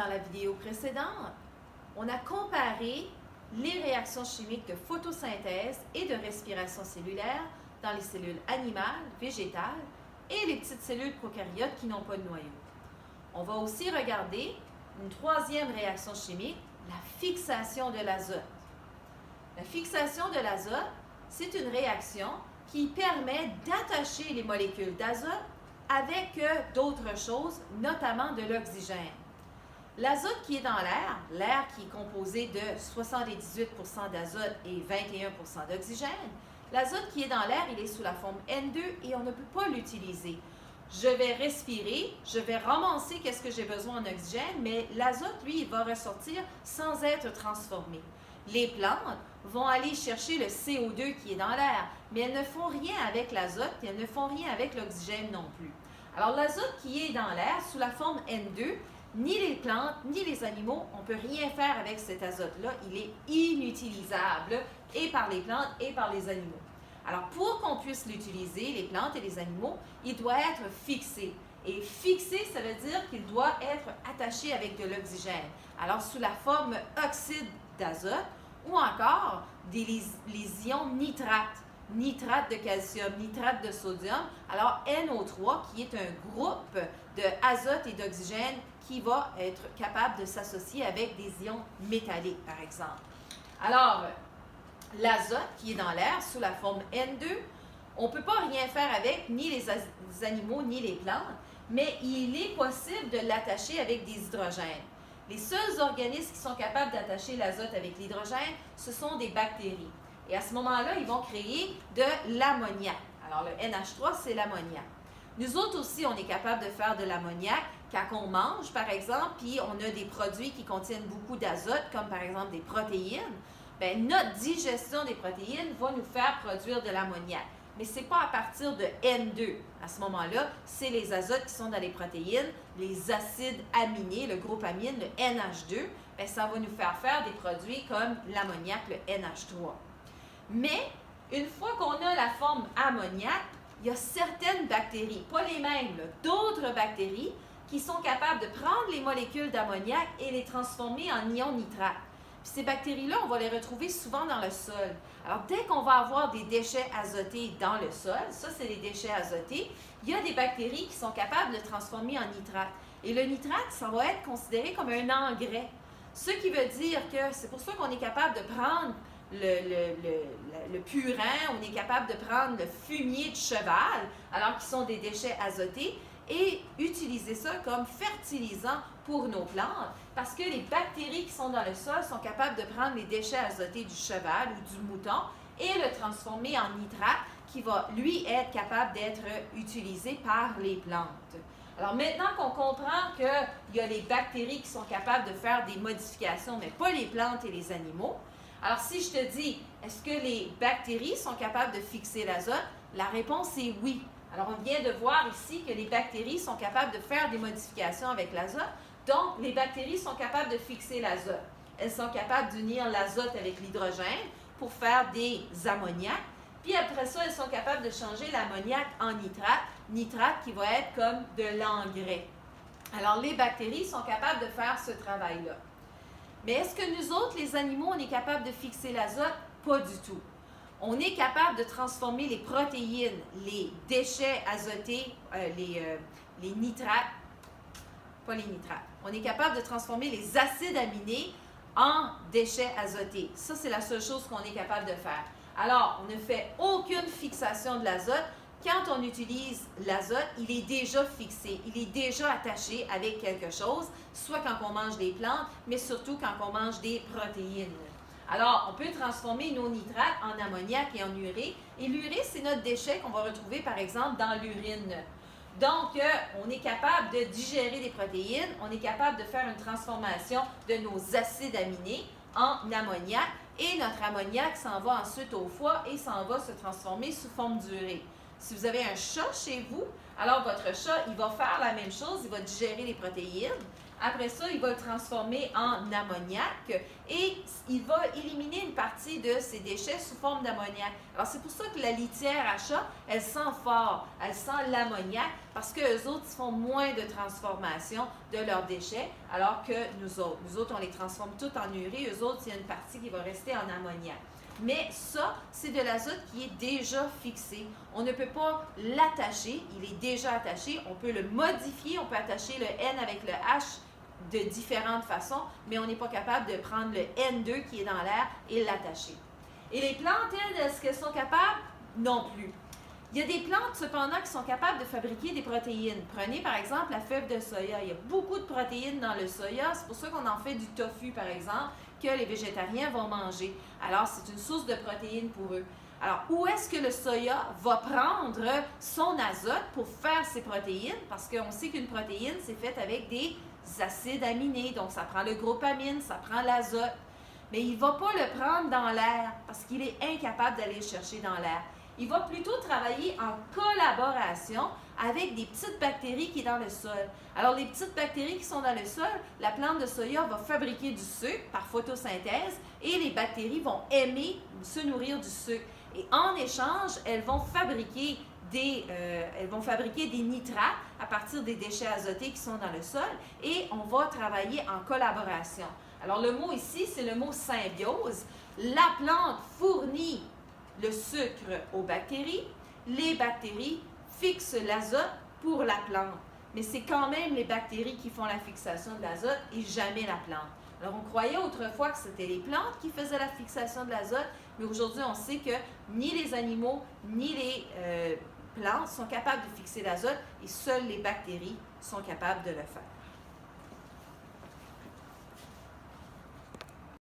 dans la vidéo précédente, on a comparé les réactions chimiques de photosynthèse et de respiration cellulaire dans les cellules animales, végétales et les petites cellules prokaryotes qui n'ont pas de noyau. On va aussi regarder une troisième réaction chimique, la fixation de l'azote. La fixation de l'azote, c'est une réaction qui permet d'attacher les molécules d'azote avec d'autres choses, notamment de l'oxygène. L'azote qui est dans l'air, l'air qui est composé de 78 % d'azote et 21 % d'oxygène, l'azote qui est dans l'air, il est sous la forme N2 et on ne peut pas l'utiliser. Je vais respirer, je vais ramasser qu'est-ce que j'ai besoin en oxygène, mais l'azote, lui, il va ressortir sans être transformé. Les plantes vont aller chercher le CO2 qui est dans l'air, mais elles ne font rien avec l'azote et elles ne font rien avec l'oxygène non plus. Alors l'azote qui est dans l'air sous la forme N2, ni les plantes, ni les animaux, on ne peut rien faire avec cet azote-là. Il est inutilisable et par les plantes et par les animaux. Alors, pour qu'on puisse l'utiliser, les plantes et les animaux, il doit être fixé. Et fixé, ça veut dire qu'il doit être attaché avec de l'oxygène. Alors, sous la forme oxyde d'azote ou encore les ions nitrates. Nitrate de calcium, nitrate de sodium. Alors, NO3 qui est un groupe d'azote et d'oxygène qui va être capable de s'associer avec des ions métalliques, par exemple. Alors, l'azote qui est dans l'air sous la forme N2, on ne peut pas rien faire avec, ni les animaux, ni les plantes, mais il est possible de l'attacher avec des hydrogènes. Les seuls organismes qui sont capables d'attacher l'azote avec l'hydrogène, ce sont des bactéries. Et à ce moment-là, ils vont créer de l'ammoniac. Alors, le NH3, c'est l'ammoniac. Nous autres aussi, on est capable de faire de l'ammoniac quand on mange, par exemple, puis on a des produits qui contiennent beaucoup d'azote, comme par exemple des protéines. Bien, notre digestion des protéines va nous faire produire de l'ammoniac. Mais ce n'est pas à partir de N2. À ce moment-là, c'est les azotes qui sont dans les protéines, les acides aminés, le groupe amine, le NH2, bien, ça va nous faire des produits comme l'ammoniac, le NH3. Mais, une fois qu'on a la forme ammoniac, il y a certaines bactéries, pas les mêmes, d'autres bactéries qui sont capables de prendre les molécules d'ammoniac et les transformer en ions nitrates. Puis ces bactéries-là, on va les retrouver souvent dans le sol. Alors, dès qu'on va avoir des déchets azotés dans le sol, ça, c'est les déchets azotés, il y a des bactéries qui sont capables de transformer en nitrate. Et le nitrate, ça va être considéré comme un engrais. Ce qui veut dire que c'est pour ça qu'on est capable de prendre le purin, on est capable de prendre le fumier de cheval, alors qu'ils sont des déchets azotés, et utiliser ça comme fertilisant pour nos plantes, parce que les bactéries qui sont dans le sol sont capables de prendre les déchets azotés du cheval ou du mouton et le transformer en nitrate qui va, lui, être capable d'être utilisé par les plantes. Alors maintenant qu'on comprend qu'il y a les bactéries qui sont capables de faire des modifications, mais pas les plantes et les animaux, alors si je te dis, est-ce que les bactéries sont capables de fixer l'azote? La réponse est oui. Alors, on vient de voir ici que les bactéries sont capables de faire des modifications avec l'azote. Donc, les bactéries sont capables de fixer l'azote. Elles sont capables d'unir l'azote avec l'hydrogène pour faire des ammoniacs. Puis après ça, elles sont capables de changer l'ammoniac en nitrate. Nitrate qui va être comme de l'engrais. Alors, les bactéries sont capables de faire ce travail-là. Mais est-ce que nous autres, les animaux, on est capables de fixer l'azote? Pas du tout. On est capable de transformer les protéines, les déchets azotés, les nitrates, pas les nitrates. On est capable de transformer les acides aminés en déchets azotés. Ça, c'est la seule chose qu'on est capable de faire. Alors, on ne fait aucune fixation de l'azote. Quand on utilise l'azote, il est déjà fixé, il est déjà attaché avec quelque chose, soit quand on mange des plantes, mais surtout quand on mange des protéines. Alors, on peut transformer nos nitrates en ammoniac et en urée. Et l'urée, c'est notre déchet qu'on va retrouver, par exemple, dans l'urine. Donc, on est capable de digérer des protéines, on est capable de faire une transformation de nos acides aminés en ammoniac. Et notre ammoniac s'en va ensuite au foie et s'en va se transformer sous forme d'urée. Si vous avez un chat chez vous, alors votre chat, il va faire la même chose, il va digérer les protéines. Après ça, il va le transformer en ammoniac et il va éliminer une partie de ses déchets sous forme d'ammoniac. Alors, c'est pour ça que la litière à chat, elle sent fort, elle sent l'ammoniac parce qu'eux autres, ils font moins de transformation de leurs déchets alors que nous autres. Nous autres, on les transforme tout en urée. Eux autres, il y a une partie qui va rester en ammoniac. Mais ça, c'est de l'azote qui est déjà fixé. On ne peut pas l'attacher, il est déjà attaché. On peut le modifier, on peut attacher le N avec le H de différentes façons, mais on n'est pas capable de prendre le N2 qui est dans l'air et l'attacher. Et les plantes, elles, est-ce qu'elles sont capables? Non plus. Il y a des plantes, cependant, qui sont capables de fabriquer des protéines. Prenez, par exemple, la fève de soya. Il y a beaucoup de protéines dans le soya. C'est pour ça qu'on en fait du tofu, par exemple, que les végétariens vont manger. Alors, c'est une source de protéines pour eux. Alors, où est-ce que le soya va prendre son azote pour faire ses protéines? Parce qu'on sait qu'une protéine, c'est faite avec des acides aminés. Donc, ça prend le groupe amine, ça prend l'azote. Mais il ne va pas le prendre dans l'air parce qu'il est incapable d'aller le chercher dans l'air. Il va plutôt travailler en collaboration avec des petites bactéries qui sont dans le sol. Alors, les petites bactéries qui sont dans le sol, la plante de soya va fabriquer du sucre par photosynthèse et les bactéries vont aimer se nourrir du sucre. Et en échange, elles vont fabriquer des nitrates à partir des déchets azotés qui sont dans le sol et on va travailler en collaboration. Alors, le mot ici, c'est le mot symbiose. La plante fournit le sucre aux bactéries, les bactéries fixent l'azote pour la plante. Mais c'est quand même les bactéries qui font la fixation de l'azote et jamais la plante. Alors, on croyait autrefois que c'était les plantes qui faisaient la fixation de l'azote, mais aujourd'hui, on sait que ni les animaux, ni les plantes sont capables de fixer l'azote et seules les bactéries sont capables de le faire.